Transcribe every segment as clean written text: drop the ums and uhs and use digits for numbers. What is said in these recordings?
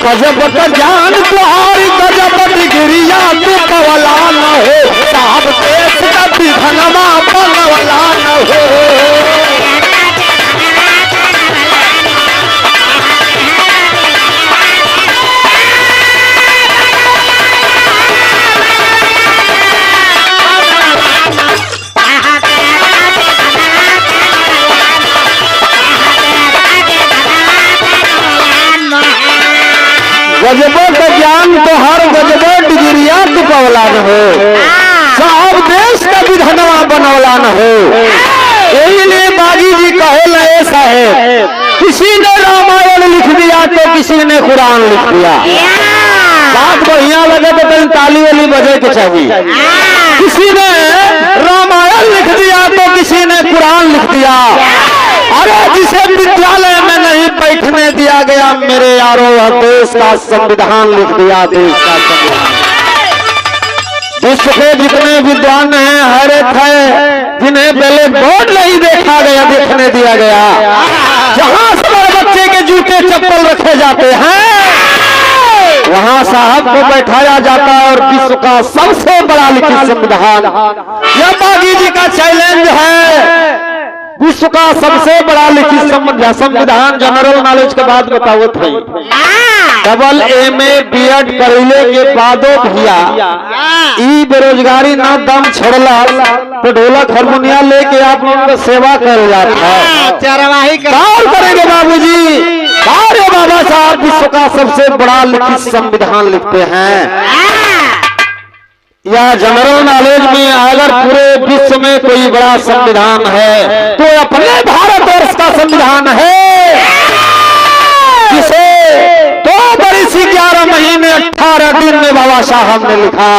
गजब का ज्ञान तुहारी गजब डिग्रिया तू पवला न हो साहब देश का विधनवा बनवला न हो गजबों का ज्ञान तो हर गजबों डिग्रिया तू पवला न हो साहब देश का विधनवा बनवला न हो। यही लिए बागी जी कहे लए साहेब किसी ने रामायण लिख दिया तो किसी ने कुरान लिख दिया। बात बढ़िया लगे तो कहीं ताली वाली बजे के चाहिए। किसी ने रामायण लिख दिया तो किसी ने कुरान लिख दिया। अरे जिसे विद्यालय में नहीं बैठने दिया गया मेरे यारों देश का संविधान लिख दिया। देश का संविधान विश्व के जितने विद्वान हैं हर एक है जिन्हें ब्लैक बोर्ड नहीं देखा गया देखने दिया गया। जहां से बच्चे के जूते चप्पल रखे जाते हैं वहां साहब को बैठाया जाता है और विश्व का सबसे बड़ा लिखित संविधान यह बागी जी का चैलेंज है। विश्व का सबसे बड़ा लिखित संविधान जनरल नॉलेज के बाद बताओ थे डबल MA BEd करने के बादो भैया ई बेरोजगारी ना दम छोड़ला तो ढोलक हारमोनिया लेके आप लोगों को सेवा कर जाता है। चरवाही करेंगे बाबूजी अरे बाबा साहब विश्व का सबसे बड़ा लिखित संविधान लिखते हैं। या जनरल नॉलेज में अगर पूरे विश्व में कोई बड़ा संविधान है तो अपने भारतवर्ष का संविधान है जिसे 2 बरस 11 महीने 18 दिन में बाबा साहब ने लिखा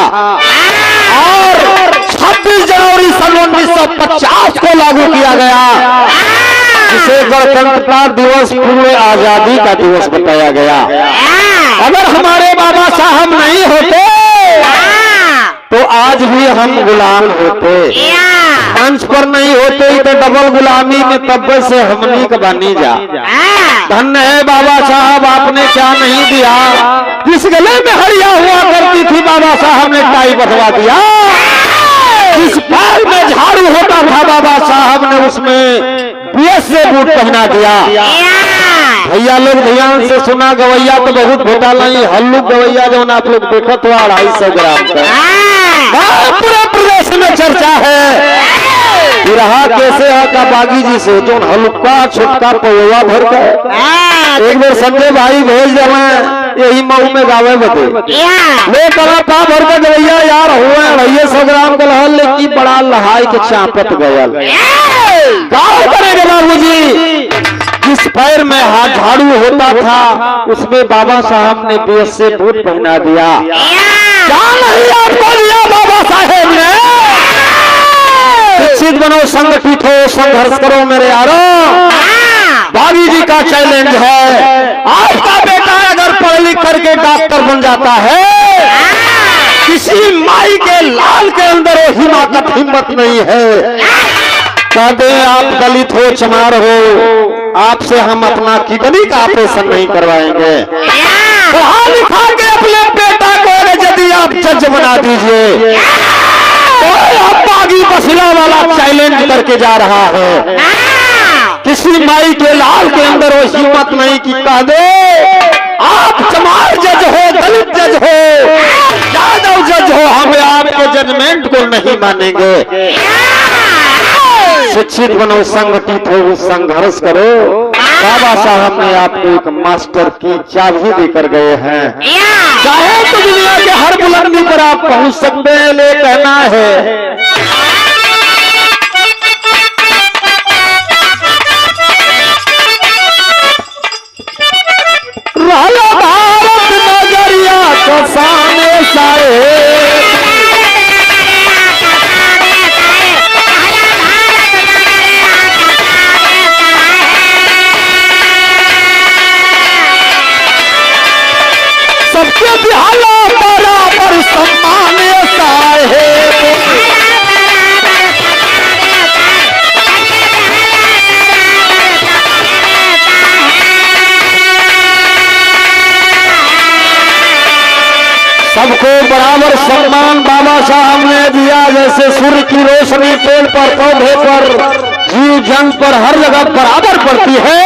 और 26 जनवरी सन 1950 को लागू किया गया जिसे गणतंत्रता दिवस पूरे आजादी का दिवस बताया गया। अगर हमारे बाबा साहब नहीं होते तो आज भी हम गुलाम होते मंच पर नहीं होते तो डबल गुलामी में तब से हमनी का बनी जा। धन्य है बाबा साहब आपने क्या नहीं दिया। जिस गले में हड़िया हुआ करती थी बाबा साहब ने टाई बंधवा दिया। जिस पैर में झाड़ू होता था बाबा साहब ने उसमें BS से बूट पहना दिया। भैया लोग ध्यान से सुना गवैया तो बहुत घोटाला ही हल्लू गवैया जो आप लोग देखो तो 250 ग्राम का पूरे प्रदेश में चर्चा है। रहा कैसे का बागी जी से जो हल्का छुटका पौवा भर के एक बार संजय भाई भेज देना यही मऊ में गावे बते ले कला पा भर के गवैया यार हुए 250 ग्राम का लहल लेकिन बड़ा लहाई के चापत गयल गाँव करेंगे बाबूजी। जिस पैर में हाथ झाड़ू होता था उसमें बाबा साहब ने BS से बूट पहना दिया। क्या नहीं आपको दिया बाबा साहेब ने। शिक्षित बनो संगठित हो संघर्ष करो मेरे यारों। बागी जी का चैलेंज है आपका बेटा अगर पढ़ लिख करके डॉक्टर बन जाता है किसी माई के लाल के अंदर वो हिम्मत नहीं है। कहते आप दलित हो चमार हो आपसे हम अपना किडनी का ऑपरेशन नहीं करवाएंगे। पढ़ा लिखा के अपने बेटा को यदि आप जज बना दीजिए तो आप बागी बसिला वाला चैलेंज करके जा रहा है। किसी माई के लाल के अंदर वो हिम्मत नहीं कि कह दे आप चमार जज हो दलित जज हो यादव जज हो हमें आपके जजमेंट को नहीं मानेंगे। शिक्षित बनो संगठित हो संघर्ष करो। बाबा साहब ने आपको एक मास्टर की चाबी देकर गए हैं। चाहे तो दुनिया के हर बुलंदी पर आप पहुंच सकते हैं ले कहना है भारत नगरिया को सामने साए सबके बिहाला बराबर सम्मान साहे सबको बराबर सम्मान बाबा साहब ने दिया। जैसे सूर्य की रोशनी पेड़ पर, पौधे पर, जीव जंत पर हर जगह बराबर पड़ती है,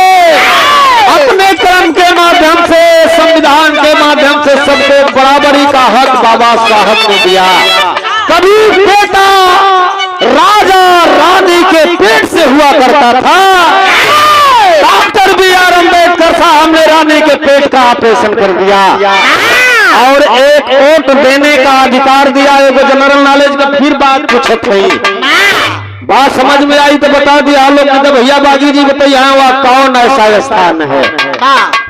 अपने कर्म के माध्यम से, संविधान के माध्यम से सबको बराबरी का हक बाबा साहब ने दिया। कभी बेटा राजा रानी के पेट से हुआ करता था, डॉक्टर B.R. अम्बेडकर साहब ने रानी के पेट का ऑपरेशन कर दिया और एक वोट देने का अधिकार दिया। एक जनरल नॉलेज का फिर बात पूछे थे, बात समझ में आई तो बता दिया लोग कि भैया बागी जी बताइए वह कौन ऐसा स्थान है,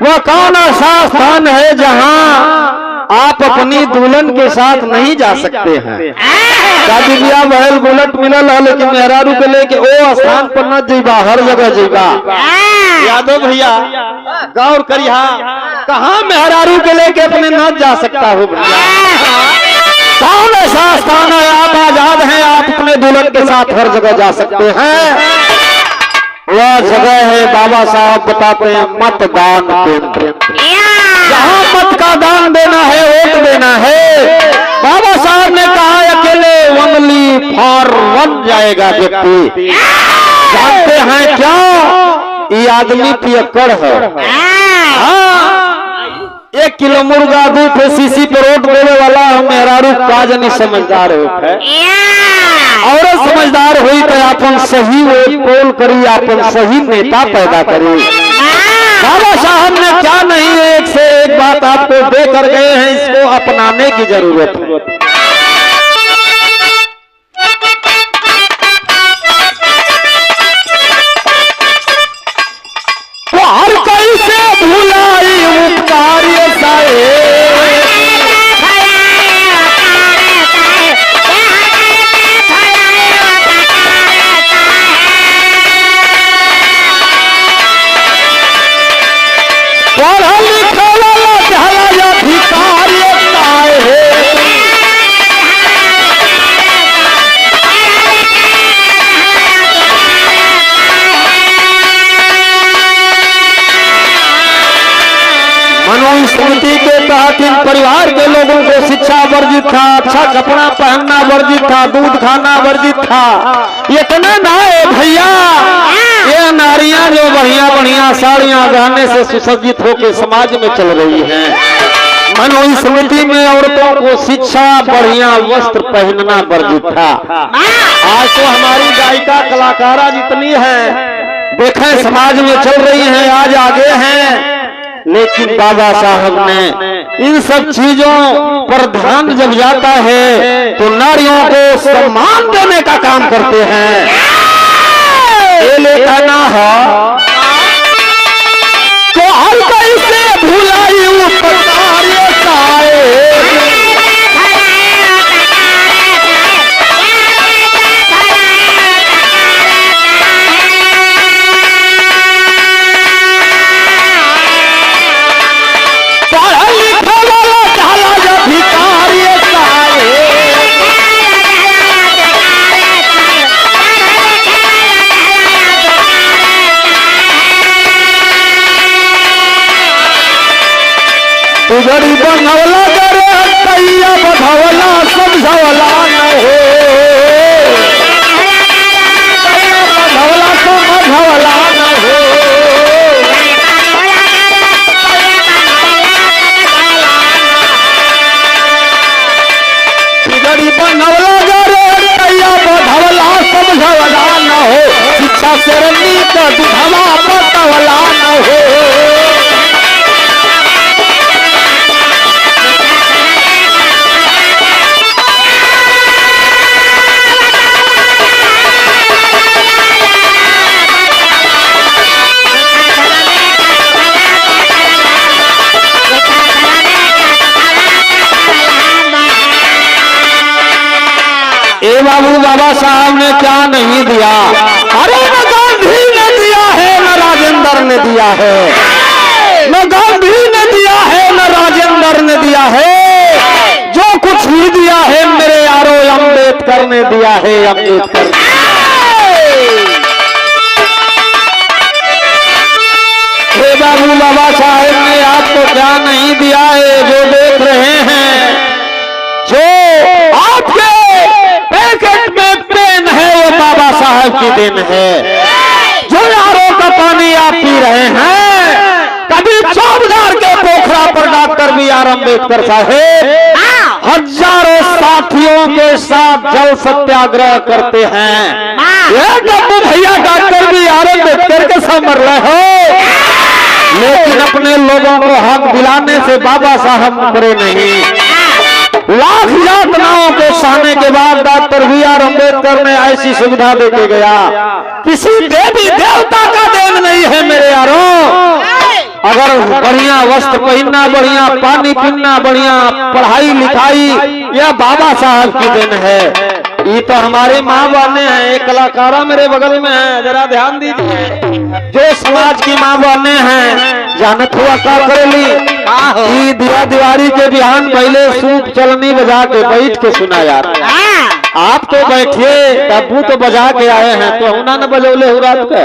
वह कौन ऐसा स्थान है जहां आप अपनी दुल्हन के साथ नहीं जा सकते हैं। शादी ब्याह भयल बुलेट मिलल है, लेकिन मेहरारू के लेके वो स्थान पर न जीवा, हर जगह जीवा। यादव भैया गौर करिया, कहाँ मेहरारू के लेके अपने न जा सकता हो भैया? कौन ऐसा स्थान है? आप आजाद हैं, आप अपने दुल्हन के साथ हर जगह जा सकते हैं। वह जगह है बाबा साहब बताते हैं मतदान केंद्र, जहाँ मत का दान देना है, वोट देना है। बाबा साहब ने कहा अकेले ओनली फॉर वन जाएगा व्यक्ति। जानते हैं क्या? ये आदमी पियक्कड़ है। हाँ, 1 किलो मुर्गा दूध सीसी पर रोट देने वाला मेहरारू काजनी समझदार है। औरत समझदार हुई तो अपन सही वोट पोल करी, अपन सही नेता पैदा करी। बाबा साहब ने क्या नहीं एक से एक बात आपको दे कर गए हैं, इसको अपनाने की जरूरत है। तो हर कैसे भुलाई उपकार पढ़ा लिखा वाला जहला भिकारी है। मनुस्मृति के तहत इन परिवार के लोगों को शिक्षा वर्जित था, अच्छा कपड़ा पहनना वर्जित था, दूध खाना वर्जित था। इतना ना है भैया, ये नारियां जो बढ़िया बढ़िया साड़ियां गहने से सुसज्जित होकर समाज में चल रही हैं, मनुस्मृति में औरतों को शिक्षा बढ़िया वस्त्र पहनना वर्जित था। आज तो हमारी गायिका कलाकारा जितनी है देखें समाज में चल रही हैं, आज आगे हैं, लेकिन बाबा साहब ने इन सब चीजों पर ध्यान जब जाता है तो नारियों को सम्मान देने का काम करते हैं। ये लेखा ना हो तो हर कैसे भुलाई तुझड़ी बनवला करे कैया बधवला समझवला न हो, बधवला तो मझवला न हो। तुझड़ी बनवला करे कैया बधवला समझवला न हो, शिक्षा से नीत दुधवा बतवला न हो। ए बाबू बाबा साहब ने क्या नहीं दिया? अरे न गांधी ने दिया है, न राजेंद्र ने दिया है, न गांधी ने दिया है, न राजेंद्र ने दिया है। जो कुछ भी दिया है मेरे यारो अम्बेडकर ने दिया है, अम्बेडकर। हे बाबू बाबा साहब ने आपको क्या नहीं दिया है? जो देख रहे हैं साहब की देन है। जो यारों का पानी आप पी रहे हैं, कभी चौबदार के पोखरा पर डॉक्टर बी आर अम्बेडकर साहेब हजारों साथियों के साथ जल सत्याग्रह करते हैं। ये डब्बू भैया डॉक्टर बी आर अम्बेडकर के साथ मर रहे हो, लेकिन अपने लोगों को हक दिलाने से बाबा साहब मरे नहीं। लाख यातनाओं को सहने के बाद डॉक्टर बी आर अम्बेडकर ने ऐसी सुविधा देके गया। किसी देवी देवता का देन नहीं है मेरे यारों। अगर बढ़िया वस्त्र पहनना, बढ़िया पानी पीना, बढ़िया पढ़ाई लिखाई, यह बाबा साहब की देन है। ये तो हमारे माँ बहने हैं। एक कलाकारा मेरे बगल में है, जरा ध्यान दीजिए। जो समाज की माँ बहने हैं, जानत हुआ का करेली दिया दिवाली के बिहान पहले सूप चलनी बजा के बैठ के सुना यार। आप तो बैठिए, तब्बू तो बजा के आए हैं, तो हुना न बजौले हो रात का।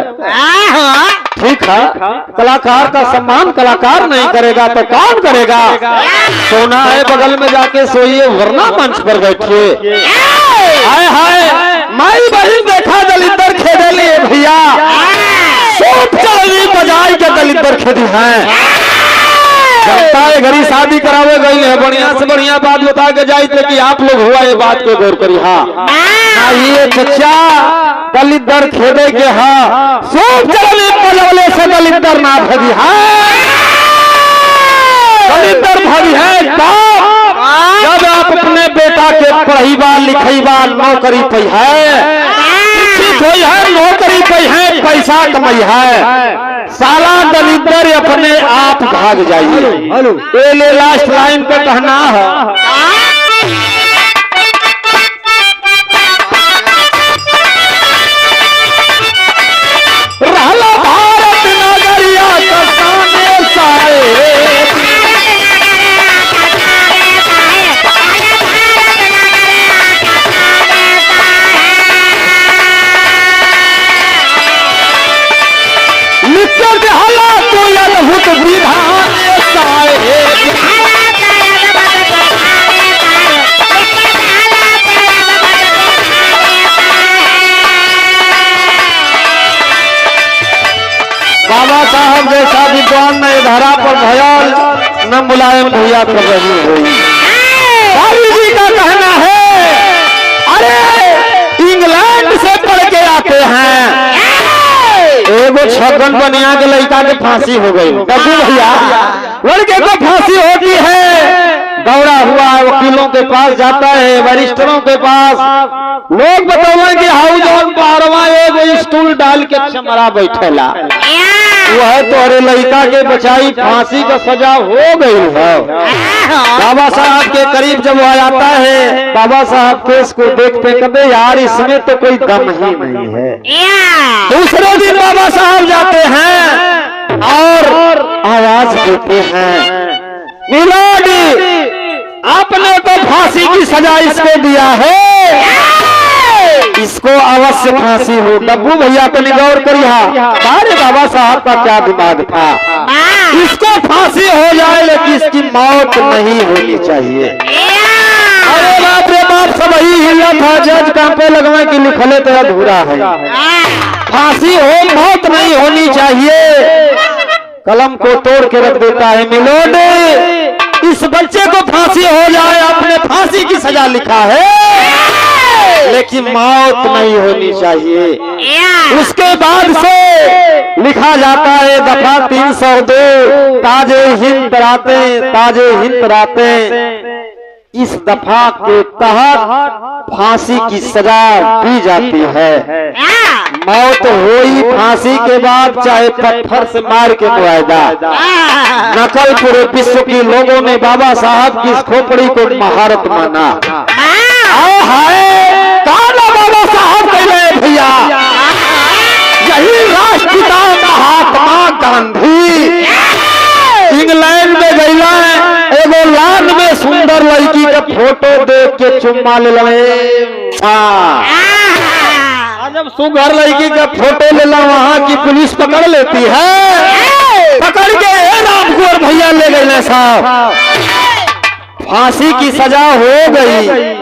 ठीक है, कलाकार का सम्मान कलाकार नहीं करेगा तो कौन करेगा? सोना है बगल में जाके सोइए, वरना मंच पर बैठिए। हाय हाय, माई बहन देखा दलितर खेदे लिए भैया, सूप चलनी बजाई के दलितर खेदी है। जनता है घरी शादी करावे गई है, बढ़िया से बढ़िया बात बता के जाए थे कि आप लोग हुआ ये बात के गौर करी। हाँ ये चचा दलित दर खेदे के हाँ सूप चलने पलवले से दलित दर ना भगी है, दलित दर भगी है जब आप अपने बेटा के पढ़ी बार लिखई बार नौकरी पई है, नौकरी पई है, पैसा कमाई है, साला दलितर अपने आप भाग जाइए। ले लास्ट लाइन पे कहना है, रहला भारत नगरिया कसाने साए, बाबा साहब जैसा विद्वान ने धारा पर भयल न मुलायम भैया पर रही हुई। बाबू जी का कहना है, अरे इंग्लैंड से पढ़ के आते हैं, एगो छगन बनिया के लड़का के फांसी हो गई। डब्बू भैया लड़के को फांसी होती है, दौड़ा हुआ वकीलों के पास जाता है, वरिष्ठों के पास, लोग बताओ कि हाउस ऑन बारवा एगो स्टूल डाल के चमरा बैठेला, वह तो अरे लड़का के बचाई फांसी का सजा हो गई है। बाबा साहब के करीब जब वो आता है, बाबा साहब केस को देखते कहते यार इसमें तो कोई दम ही नहीं है। दूसरे दिन बाबा साहब जाते हैं और आवाज देते हैं, मिलोडी आपने तो फांसी की सजा इसको दिया है, इसको अवश्य फांसी हो। डब्बू भैया को गौर करिया, अरे बाबा साहब का क्या दिमाग था, इसको फांसी हो जाए लेकिन इसकी मौत नहीं होनी चाहिए। अरे बाप रे बाप, सब ही हिला था, जज कांपे लगवा की लिखले तो अधूरा है, फांसी हो मौत नहीं होनी चाहिए। कलम को तोड़ के रख देता है, मिलोडे इस बच्चे को फांसी हो जाए, आपने फांसी की सजा लिखा है लेकिन मौत नहीं होनी चाहिए। उसके बाद से लिखा जाता है दफा 302, ताजे हिंद राते, ताजे हिंद राते, इस दफा के तहत फांसी की सजा दी जाती है। मौत हुई फांसी के बाद चाहे पत्थर से मार के मुआयदा। नकल पूरे विश्व के लोगों ने बाबा साहब की इस खोपड़ी को महारत माना। बाबा साहब कहे भैया, यही राष्ट्रपिता महात्मा गांधी इंग्लैंड में गईला, एगो लान में सुंदर लड़की का फोटो देख के चुम्मा ले ले। जब सुगर लड़की का फोटो लेला वहां की पुलिस पकड़ लेती है, पकड़ के रामकुंवर भैया ले गए साहब, फांसी की सजा हो गई।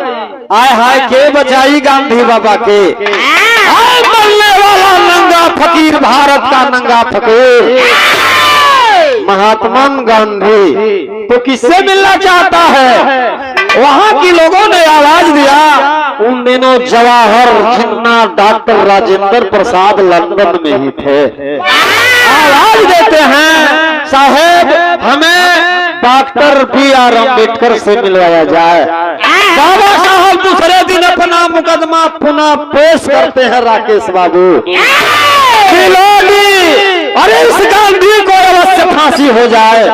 आय हाय के बचाई गांधी बाबा के, मरने वाला नंगा फकीर, भारत का नंगा फकीर महात्मा गांधी तो किससे मिलना चाहता है? वहां की लोगों ने आवाज दिया। उन दिनों जवाहर, जिन्ना, डॉक्टर राजेंद्र प्रसाद लंदन में ही थे। आवाज देते हैं साहेब हमें डॉक्टर B.R. अम्बेडकर से मिलवाया जाए। बाबा साहब दूसरे दिन अपना मुकदमा पुनः पेश करते हैं राकेश बाबू। अरे इस गांधी को अवश्य फांसी हो जाए।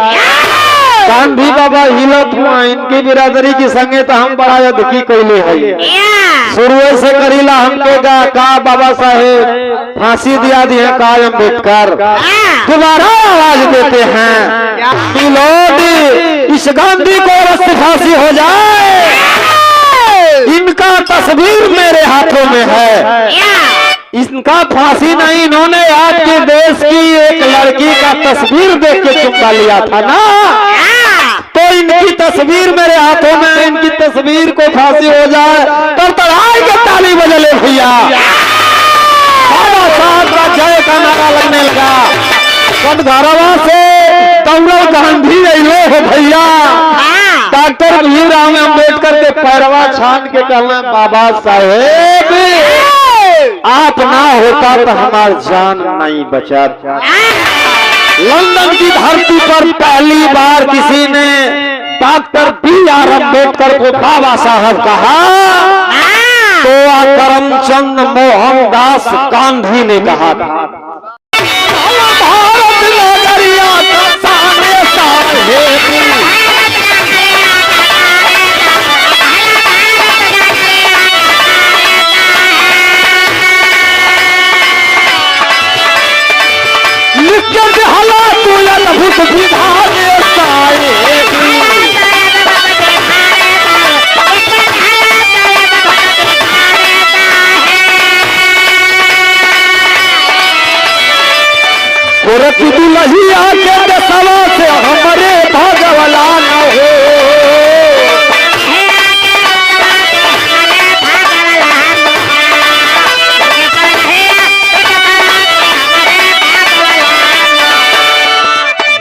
गांधी बाबा हिलत हुआ इनकी बिरादरी की संगे तो हम बड़ा यदकी कैले है। शुरू से करीला हमके का बाबा साहेब फांसी दिया दिए का अम्बेडकर। दोबारा आवाज देते हैं मिलोडी इस गांधी को अवश्य फांसी हो जाए। इनका तस्वीर मेरे हाथों में है। इनका फांसी नहीं, इन्होंने आपके देश की एक लड़की का तस्वीर देख के चुपका लिया था ना, तो इनकी तस्वीर मेरे हाथों में, इनकी तस्वीर को फांसी हो जाए तो तड़ाई के ताली बजले भैया। बाबा साहब का जय का नारा लगने लगा। कटघरवा से तौरव गांधी रहे हो भैया। डॉक्टर भीमराव अम्बेडकर के पैरवा छान के कहना बाबा साहेब आप ना होता तो हमारी जान नहीं बचत। लंदन की धरती पर पहली बार किसी ने डॉक्टर B.R. अम्बेडकर को बाबा साहब कहा तो करमचंद मोहनदास गांधी ने कहा था। भारत नगरिया का सामने साहेब गोरखी दुल्हिया के दसवा से हमारे भगवाला न हो।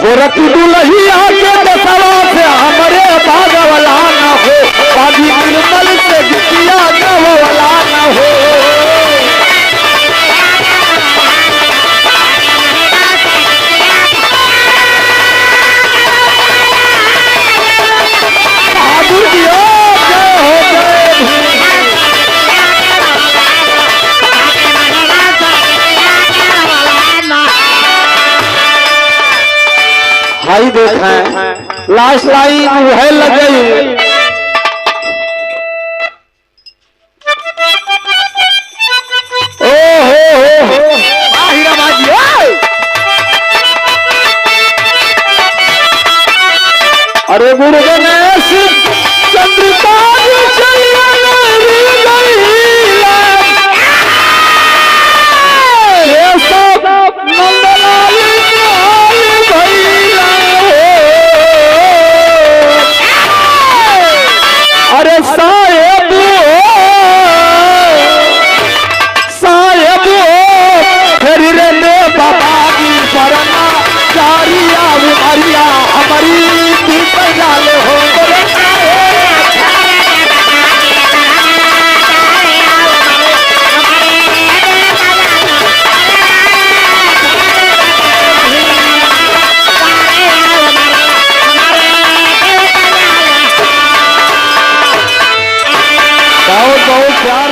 गोरखी दुल्हिया के दसवा से हमारे भगवाला न हो। बागी निर्मल से जितिया गवाला न हो। भाई देखें लास्ट लाइन वह लगे अरे गुरु गणेश चंद्रिका अरे साहेब साहेब फिर रे ने बाबा की परना चारिया उमरिया हमारी जाले हो। बहुत बहुत प्यार